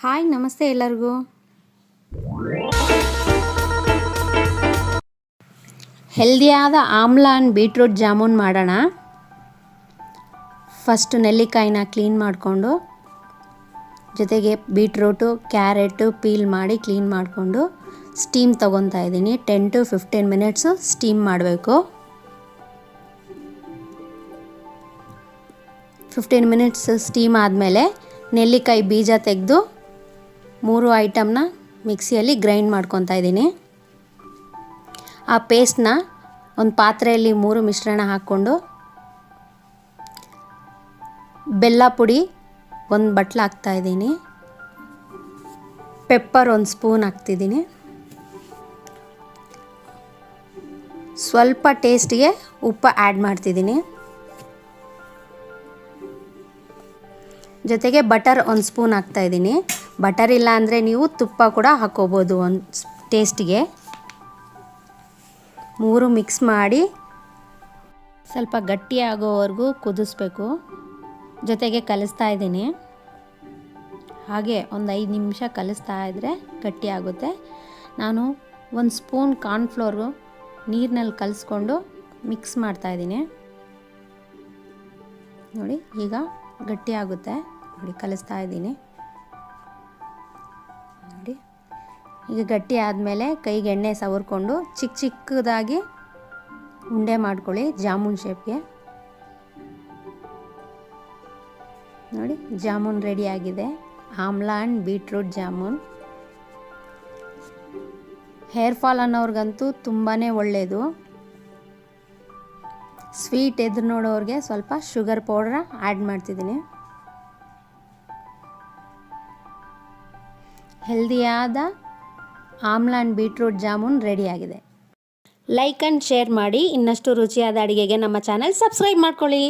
Hi ನಮಸ್ತೆ ಎಲ್ಲರಿಗೂ. ಹೆಲ್ದಿಯಾದ ಆಮ್ಲ ಆ್ಯಂಡ್ ಬೀಟ್ರೂಟ್ ಜಾಮೂನ್ ಮಾಡೋಣ. ಫಸ್ಟ್ ನೆಲ್ಲಿಕಾಯಿನ ಕ್ಲೀನ್ ಮಾಡಿಕೊಂಡು ಜೊತೆಗೆ ಬೀಟ್ರೂಟು ಕ್ಯಾರೆಟು ಪೀಲ್ ಮಾಡಿ ಕ್ಲೀನ್ ಮಾಡಿಕೊಂಡು ಸ್ಟೀಮ್ ತೊಗೊತಾ ಇದ್ದೀನಿ. 10 to 15 ಮಿನಿಟ್ಸು ಸ್ಟೀಮ್ ಮಾಡಬೇಕು. 15 ಮಿನಿಟ್ಸ್ ಸ್ಟೀಮ್ ಆದಮೇಲೆ ನೆಲ್ಲಿಕಾಯಿ ಬೀಜ ತೆಗೆದು 3 ಐಟಮ್ನ ಮಿಕ್ಸಿಯಲ್ಲಿ ಗ್ರೈಂಡ್ ಮಾಡ್ಕೊತಾ ಇದ್ದೀನಿ. ಆ ಪೇಸ್ಟ್ನ ಒಂದು ಪಾತ್ರೆಯಲ್ಲಿ 3 ಮಿಶ್ರಣ ಹಾಕ್ಕೊಂಡು ಬೆಲ್ಲ ಪುಡಿ 1 ಬಟ್ಲು ಹಾಕ್ತಾಯಿದ್ದೀನಿ. ಪೆಪ್ಪರ್ 1 ಸ್ಪೂನ್ ಹಾಕ್ತಿದ್ದೀನಿ. ಸ್ವಲ್ಪ ಟೇಸ್ಟಿಗೆ ಉಪ್ಪು ಆ್ಯಡ್ ಮಾಡ್ತಿದ್ದೀನಿ. ಜೊತೆಗೆ ಬಟರ್ 1 ಸ್ಪೂನ್ ಹಾಕ್ತಾಯಿದ್ದೀನಿ. ಬಟರ್ ಇಲ್ಲ ಅಂದರೆ ನೀವು ತುಪ್ಪ ಕೂಡ ಹಾಕ್ಕೋಬೋದು ಟೇಸ್ಟಿಗೆ. 3 ಮಿಕ್ಸ್ ಮಾಡಿ ಸ್ವಲ್ಪ ಗಟ್ಟಿ ಆಗೋವರೆಗೂ ಕುದಿಸ್ಬೇಕು. ಜೊತೆಗೆ ಕಲಿಸ್ತಾ ಇದ್ದೀನಿ. ಹಾಗೆ ಒಂದು 5 ನಿಮಿಷ ಕಲಿಸ್ತಾ ಇದ್ದರೆ ಗಟ್ಟಿ ಆಗುತ್ತೆ. ನಾನು 1 ಸ್ಪೂನ್ ಕಾರ್ನ್ಫ್ಲೋರು ನೀರಿನಲ್ಲಿ ಕಲಿಸ್ಕೊಂಡು ಮಿಕ್ಸ್ ಮಾಡ್ತಾಯಿದ್ದೀನಿ. ನೋಡಿ ಈಗ ಗಟ್ಟಿ ಆಗುತ್ತೆ. ನೋಡಿ ಕಲಿಸ್ತಾ ಇದ್ದೀನಿ. ನೋಡಿ ಈಗ ಗಟ್ಟಿ ಆದಮೇಲೆ ಕೈಗೆ ಎಣ್ಣೆ ಸವರ್ಕೊಂಡು ಚಿಕ್ಕ ಚಿಕ್ಕದಾಗಿ ಉಂಡೆ ಮಾಡ್ಕೊಳ್ಳಿ ಜಾಮೂನ್ ಶೇಪ್ಗೆ. ನೋಡಿ ಜಾಮೂನ್ ರೆಡಿಯಾಗಿದೆ. Amla and beetroot jamun. Hair fall ಅನ್ನೋರ್ಗಂತೂ ತುಂಬಾ ಒಳ್ಳೆಯದು. ಸ್ವೀಟ್ ಎದುರು ನೋಡೋರಿಗೆ ಸ್ವಲ್ಪ ಶುಗರ್ ಪೌಡ್ರ ಆ್ಯಡ್ ಮಾಡ್ತಿದ್ದೀನಿ. ಹೆಲ್ದಿಯಾದ ಆಮ್ಲ ಆ್ಯಂಡ್ ಬೀಟ್ರೂಟ್ ಜಾಮೂನ್ ರೆಡಿಯಾಗಿದೆ. ಲೈಕ್ ಆ್ಯಂಡ್ ಶೇರ್ ಮಾಡಿ. ಇನ್ನಷ್ಟು ರುಚಿಯಾದ ಅಡುಗೆಗೆ ನಮ್ಮ ಚಾನೆಲ್ ಸಬ್ಸ್ಕ್ರೈಬ್ ಮಾಡ್ಕೊಳ್ಳಿ.